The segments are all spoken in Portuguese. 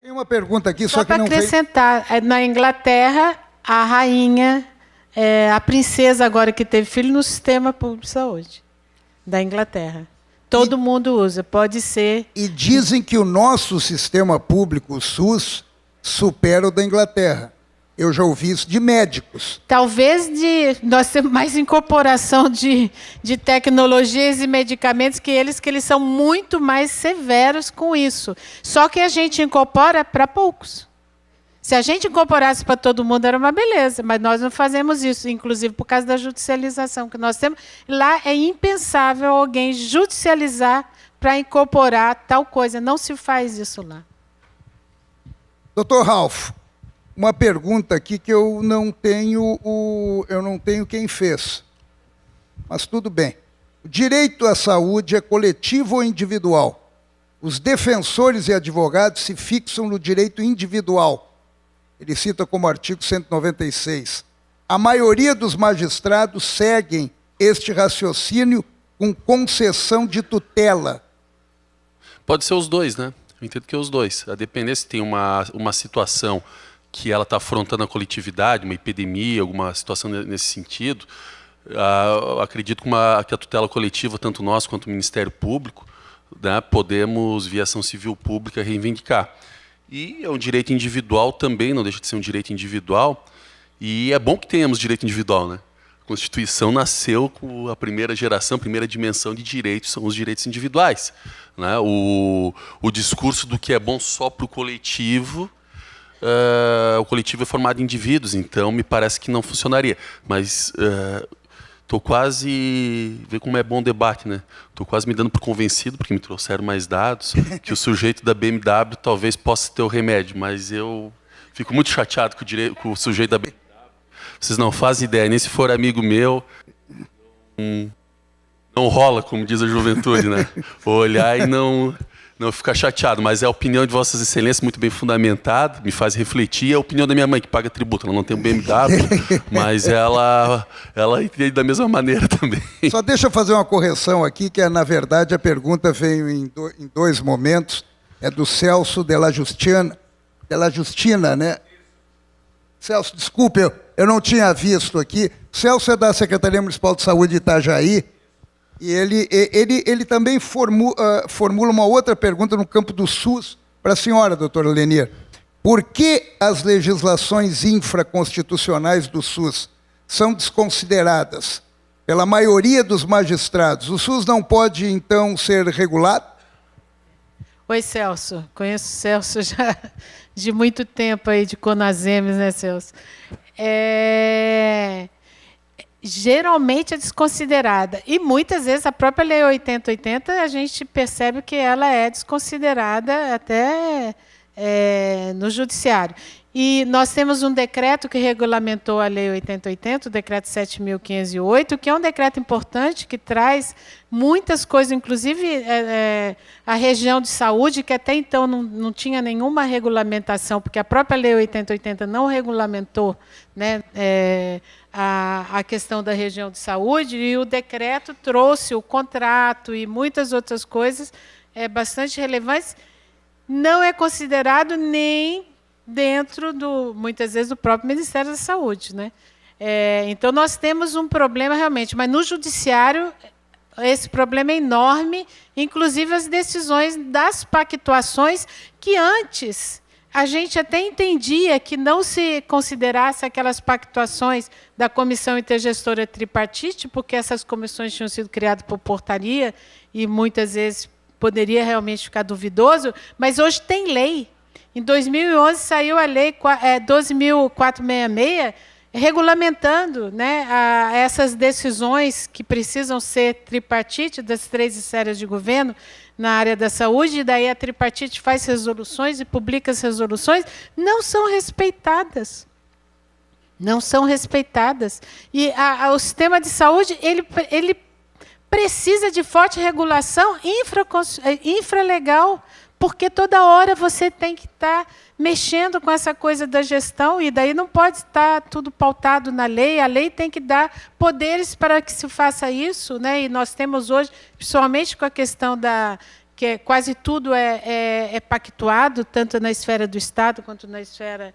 Tem uma pergunta aqui, Só só que para não veio... acrescentar, na Inglaterra, a rainha, a princesa agora que teve filho no sistema público de saúde da Inglaterra. Todo mundo usa, pode ser. E dizem que o nosso sistema público, o SUS, supera o da Inglaterra. Eu já ouvi isso de médicos. Talvez nós temos mais incorporação de tecnologias e medicamentos que eles são muito mais severos com isso. Só que a gente incorpora para poucos. Se a gente incorporasse para todo mundo, era uma beleza, mas nós não fazemos isso, inclusive por causa da judicialização que nós temos. Lá é impensável alguém judicializar para incorporar tal coisa. Não se faz isso lá. Doutor Ralph, uma pergunta aqui que eu não tenho quem fez, mas tudo bem. O direito à saúde é coletivo ou individual? Os defensores e advogados se fixam no direito individual. Ele cita como artigo 196. A maioria dos magistrados seguem este raciocínio com concessão de tutela. Pode ser os dois, né? Eu entendo que é os dois. A depender se tem uma situação que ela está afrontando a coletividade, uma epidemia, alguma situação nesse sentido, acredito que a tutela coletiva, tanto nós quanto o Ministério Público, né, podemos, via ação civil pública, reivindicar. E é um direito individual também, não deixa de ser um direito individual, e é bom que tenhamos direito individual, né? A Constituição nasceu com a primeira geração, a primeira dimensão de direitos, são os direitos individuais, né? O discurso do que é bom só para o coletivo é formado em indivíduos, então me parece que não funcionaria. Mas estou quase... Vê como é bom o debate, né? Estou quase me dando por convencido, porque me trouxeram mais dados, que o sujeito da BMW talvez possa ter o remédio, mas eu fico muito chateado com o sujeito da BMW. Vocês não fazem ideia, nem se for amigo meu, não rola, como diz a juventude, né? Olhar e não ficar chateado, mas é a opinião de Vossas Excelências muito bem fundamentada, me faz refletir. É a opinião da minha mãe, que paga tributo, ela não tem um BMW, mas ela entende da mesma maneira também. Só deixa eu fazer uma correção aqui, que na verdade a pergunta veio em dois momentos. É do Celso Della Justina, né? Celso, desculpe, eu não tinha visto aqui. Celso é da Secretaria Municipal de Saúde de Itajaí, e ele também formula uma outra pergunta no campo do SUS para a senhora, doutora Lenir. Por que as legislações infraconstitucionais do SUS são desconsideradas pela maioria dos magistrados? O SUS não pode, então, ser regulado? Oi, Celso. Conheço o Celso já de muito tempo, aí, de Conasems, né, Celso? Geralmente é desconsiderada. E muitas vezes a própria Lei 8080, a gente percebe que ela é desconsiderada até no judiciário. E nós temos um decreto que regulamentou a Lei 8080, o decreto 7.508, que é um decreto importante, que traz muitas coisas, inclusive a região de saúde, que até então não tinha nenhuma regulamentação, porque a própria Lei 8080 não regulamentou, né, a questão da região de saúde, e o decreto trouxe o contrato e muitas outras coisas bastante relevantes. Não é considerado nem dentro, muitas vezes, do próprio Ministério da Saúde, né? Então, nós temos um problema realmente, mas no judiciário esse problema é enorme, inclusive as decisões das pactuações, que antes a gente até entendia que não se considerasse aquelas pactuações da Comissão Intergestora Tripartite, porque essas comissões tinham sido criadas por portaria e muitas vezes poderia realmente ficar duvidoso, mas hoje tem lei. Em 2011 saiu a Lei 12.466, regulamentando, né, essas decisões que precisam ser tripartite das 3 esferas de governo na área da saúde, e daí a tripartite faz resoluções e publica as resoluções, não são respeitadas. Não são respeitadas. E o sistema de saúde, ele precisa de forte regulação infralegal, porque toda hora você tem que estar mexendo com essa coisa da gestão, e daí não pode estar tudo pautado na lei. A lei tem que dar poderes para que se faça isso, né? E nós temos hoje, principalmente com a questão que quase tudo é pactuado, tanto na esfera do Estado quanto na esfera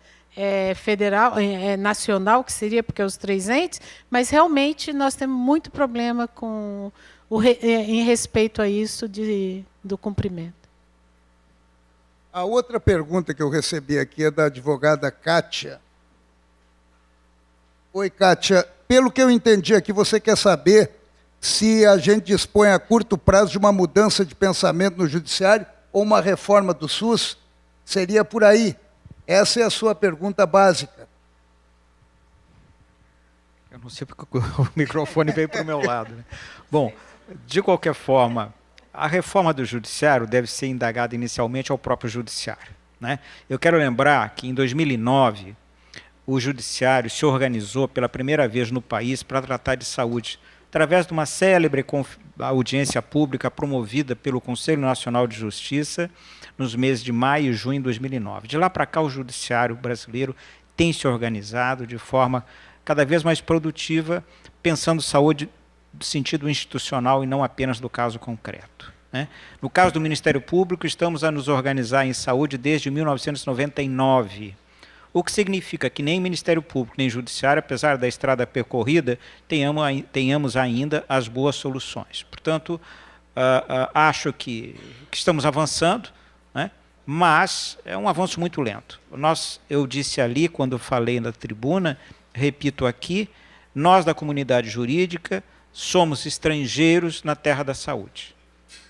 federal, nacional, que seria porque os 3 entes, mas realmente nós temos muito problema em respeito a isso do cumprimento. A outra pergunta que eu recebi aqui é da advogada Kátia. Oi, Kátia. Pelo que eu entendi aqui, você quer saber se a gente dispõe a curto prazo de uma mudança de pensamento no judiciário ou uma reforma do SUS? Seria por aí. Essa é a sua pergunta básica. Eu não sei porque o microfone veio para o meu lado, né? Bom, de qualquer forma, a reforma do judiciário deve ser indagada inicialmente ao próprio judiciário, né? Eu quero lembrar que em 2009 o judiciário se organizou pela primeira vez no país para tratar de saúde, através de uma célebre audiência pública promovida pelo Conselho Nacional de Justiça nos meses de maio e junho de 2009. De lá para cá, o judiciário brasileiro tem se organizado de forma cada vez mais produtiva, pensando saúde do sentido institucional e não apenas do caso concreto, né? No caso do Ministério Público, estamos a nos organizar em saúde desde 1999, o que significa que nem Ministério Público nem Judiciário, apesar da estrada percorrida, tenhamos ainda as boas soluções. Portanto, acho que estamos avançando, né? Mas é um avanço muito lento. Eu disse ali, quando falei na tribuna, repito aqui, nós da comunidade jurídica somos estrangeiros na terra da saúde,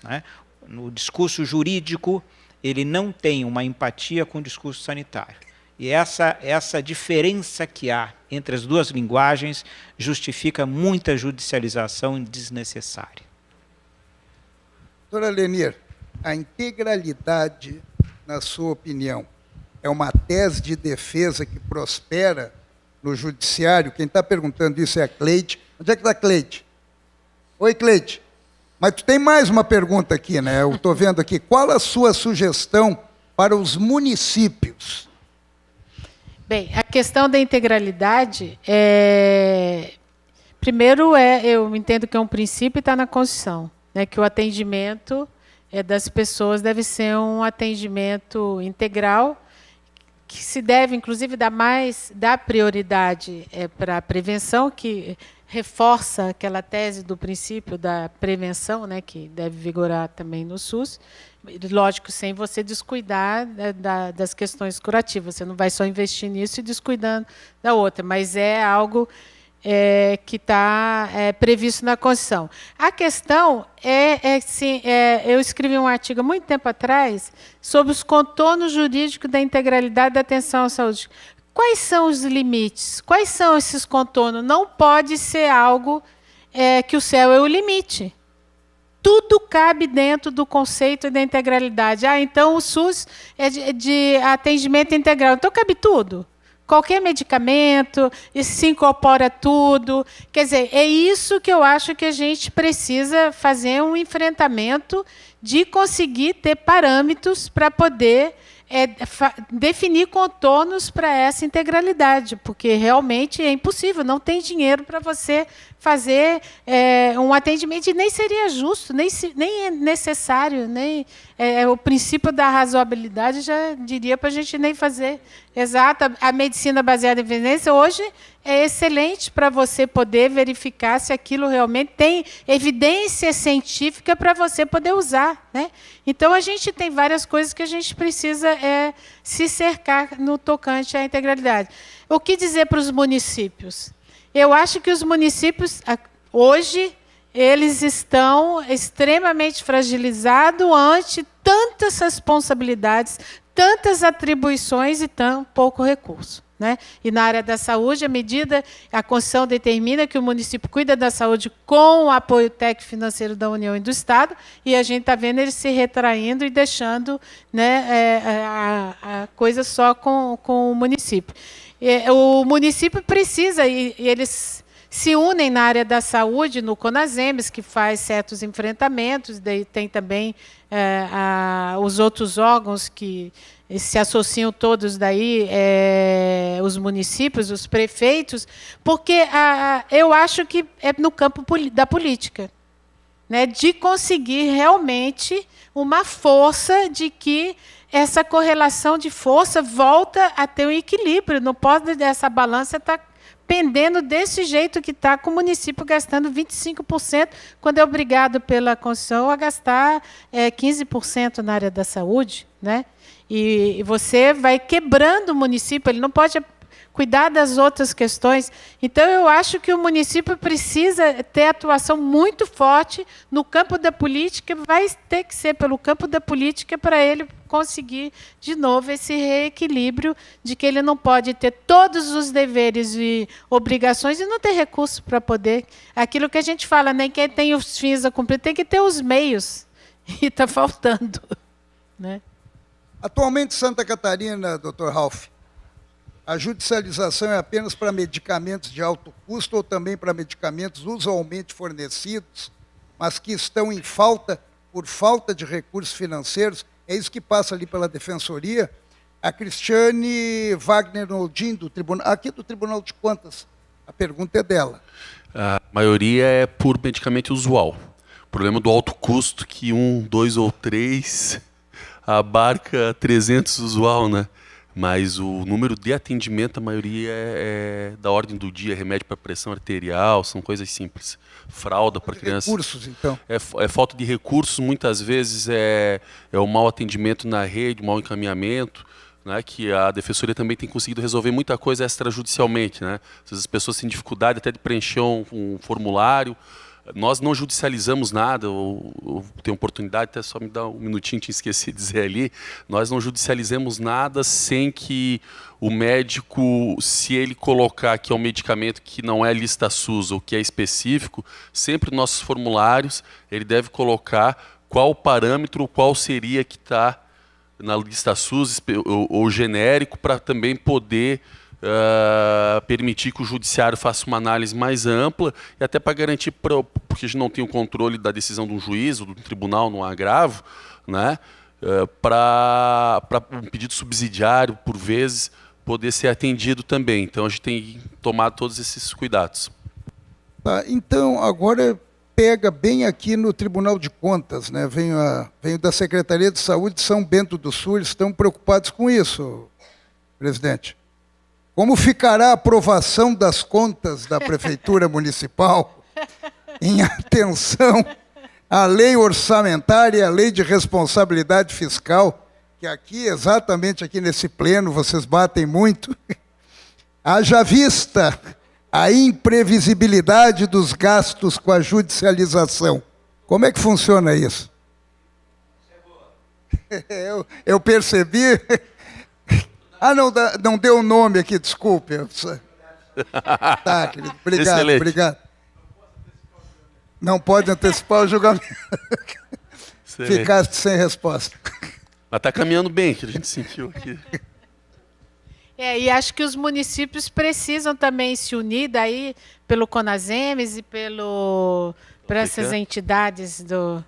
né? No discurso jurídico, ele não tem uma empatia com o discurso sanitário. E essa diferença que há entre as duas linguagens justifica muita judicialização desnecessária. Doutora Lenir, a integralidade, na sua opinião, é uma tese de defesa que prospera no judiciário? Quem está perguntando isso é a Cleide. Onde é que está a Cleide? Oi, Cleide. Mas tu tem mais uma pergunta aqui, né? Eu estou vendo aqui. Qual a sua sugestão para os municípios? Bem, a questão da integralidade, primeiro, eu entendo que é um princípio e está na Constituição, né, que o atendimento das pessoas deve ser um atendimento integral, que se deve, inclusive, dar prioridade para a prevenção, que reforça aquela tese do princípio da prevenção, né, que deve vigorar também no SUS. Lógico, sem você descuidar das questões curativas. Você não vai só investir nisso e descuidando da outra, mas é algo que está previsto na Constituição. A questão eu escrevi um artigo há muito tempo atrás sobre os contornos jurídicos da integralidade da atenção à saúde. Quais são os limites? Quais são esses contornos? Não pode ser algo que o céu é o limite. Tudo cabe dentro do conceito da integralidade. Então o SUS é de atendimento integral. Então cabe tudo. Qualquer medicamento, isso se incorpora tudo. Quer dizer, é isso que eu acho que a gente precisa fazer um enfrentamento de conseguir ter parâmetros para poder definir contornos para essa integralidade, porque realmente é impossível, não tem dinheiro para você fazer um atendimento, e nem seria justo, nem é necessário, nem o princípio da razoabilidade já diria para a gente nem fazer. Exato, a medicina baseada em evidência hoje é excelente para você poder verificar se aquilo realmente tem evidência científica para você poder usar, né? Então, a gente tem várias coisas que a gente precisa se cercar no tocante à integralidade. O que dizer para os municípios? Eu acho que os municípios, hoje, eles estão extremamente fragilizados ante tantas responsabilidades, tantas atribuições e tão pouco recurso, né? E na área da saúde, a Constituição determina que o município cuida da saúde com o apoio técnico financeiro da União e do Estado, e a gente está vendo eles se retraindo e deixando, né, a coisa só com o município. O município precisa, e eles se unem na área da saúde, no CONASEMES, que faz certos enfrentamentos, daí tem também os outros órgãos que se associam todos daí, os municípios, os prefeitos, porque eu acho que é no campo da política. né, de conseguir realmente uma força de que essa correlação de força volta a ter um equilíbrio. Não pode essa balança estar pendendo desse jeito que está, com o município gastando 25%, quando é obrigado pela Constituição a gastar 15% na área da saúde, né? E você vai quebrando o município, ele não pode cuidar das outras questões. Então, eu acho que o município precisa ter atuação muito forte no campo da política, vai ter que ser pelo campo da política para ele conseguir, de novo, esse reequilíbrio de que ele não pode ter todos os deveres e obrigações e não ter recursos para poder. Aquilo que a gente fala, nem quem tem os fins a cumprir, tem que ter os meios. E está faltando, né? Atualmente, Santa Catarina, Dr. Ralph, a judicialização é apenas para medicamentos de alto custo ou também para medicamentos usualmente fornecidos, mas que estão em falta por falta de recursos financeiros? É isso que passa ali pela Defensoria. A Cristiane Wagner Noldin, aqui do Tribunal de Contas, a pergunta é dela. A maioria é por medicamento usual. O problema do alto custo, que 1, 2 ou 3 abarca 300 usual, né? Mas o número de atendimento, a maioria é da ordem do dia, remédio para pressão arterial, são coisas simples. Fralda para criança. Recursos, então. É falta de recursos, muitas vezes é o mau atendimento na rede, o mau encaminhamento, né, que a Defensoria também tem conseguido resolver muita coisa extrajudicialmente, né? Às vezes as pessoas têm dificuldade até de preencher um formulário. Nós não judicializamos nada, eu tenho oportunidade, até só me dar um minutinho, tinha esquecido de dizer ali, nós não judicializamos nada sem que o médico, se ele colocar que é um medicamento que não é lista SUS ou que é específico, sempre nos nossos formulários ele deve colocar qual o parâmetro, qual seria que está na lista SUS ou genérico, para também poder permitir que o judiciário faça uma análise mais ampla e até para garantir, porque a gente não tem o controle da decisão de um juiz ou do tribunal no agravo, né, para um pedido subsidiário, por vezes, poder ser atendido também. Então, a gente tem tomado todos esses cuidados. Tá, então, agora pega bem aqui no Tribunal de Contas, né? Venho da Secretaria de Saúde de São Bento do Sul, eles estão preocupados com isso, presidente. Como ficará a aprovação das contas da Prefeitura Municipal em atenção à lei orçamentária e à lei de responsabilidade fiscal, que aqui, exatamente aqui nesse pleno, vocês batem muito, haja vista a imprevisibilidade dos gastos com a judicialização. Como é que funciona isso? Eu percebi... Ah, não deu o nome aqui, desculpe. Tá, querido, obrigado, excelente. Obrigado. Não pode antecipar o julgamento. Ficaste sem resposta. Mas está caminhando bem, que a gente sentiu aqui. E acho que os municípios precisam também se unir daí pelo CONASEMES e por essas entidades do...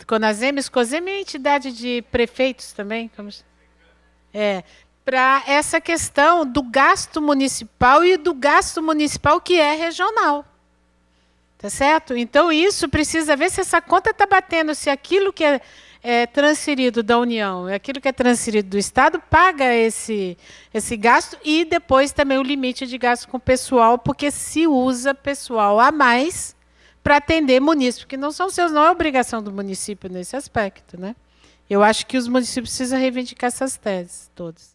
CONASEMES, COSEME é entidade de prefeitos também, como... para essa questão do gasto municipal e do gasto municipal que é regional. Tá certo? Então, isso precisa ver se essa conta está batendo, se aquilo que é transferido da União, aquilo que é transferido do Estado, paga esse gasto e depois também o limite de gasto com pessoal, porque se usa pessoal a mais para atender municípios, que não são seus, não é obrigação do município nesse aspecto, né? Eu acho que os municípios precisam reivindicar essas teses todas.